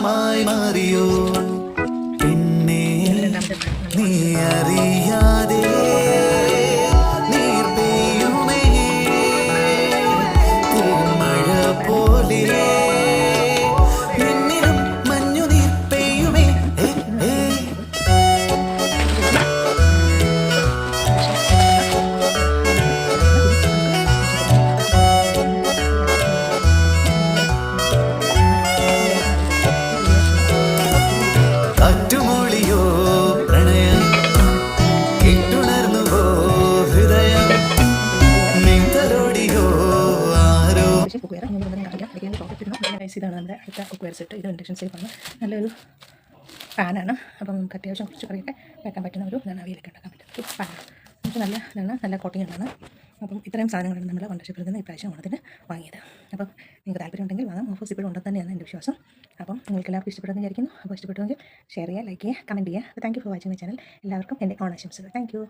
വെള്ളമായി മാറിയോ പിന്നെ നീ അറിയാതെ നീർ പെയ്യുമേ മഴ പോലെ നിന്നിലും മഞ്ഞുനീർ പെയ്യുമേ കാറ്റുമൂളിയോ പ്രണയം കിട്ടുണർന്നുവോ ഹൃദയം നിന്തലോടിയോ ആരോ. ഇതാണ് നമ്മുടെ അടുത്ത കുക്ക്വെയർ സെറ്റ്. ഇത് ഇൻഡക്ഷൻ സേഫാണ്, നല്ലൊരു പാനാണ്. അപ്പം നമുക്ക് അത്യാവശ്യം കുറച്ച് കറിയൊക്കെ വെക്കാൻ പറ്റുന്ന ഒരു അവിയലൊക്കെ ഉണ്ടാക്കാൻ പറ്റുന്ന ഒരു പാനാണ്. നമുക്ക് നല്ല ഇതാണ്, നല്ല കോട്ടിംഗ് ആണ്. അപ്പം ഇത്രയും സാധനങ്ങളാണ് നമ്മൾ വണ്ടർഷിപ്പിൽ നിന്ന് ഇപ്രാവശ്യം ഓണത്തിന് വാങ്ങിയത്. അപ്പം നിങ്ങൾക്ക് താല്പര്യം ഉണ്ടെങ്കിൽ വാങ്ങാം. ഓഫേഴ്സ് ഇപ്പോഴും ഉണ്ടെന്ന് തന്നെയാണ് എൻ്റെ വിശ്വാസം. അപ്പം നിങ്ങൾക്ക് എല്ലാവർക്കും ഇഷ്ടപ്പെടുമെന്ന് വിചാരിക്കുന്നു. അപ്പോൾ ഇഷ്ടപ്പെട്ടുവെങ്കിൽ ഷെയർ ചെയ്യുക, ലൈക്ക് ചെയ്യുക, കമൻറ്റ് ചെയ്യുക. Thank you for watching my channel. എല്ലാവർക്കും എൻ്റെ ഓണാശംസകൾ. Thank you.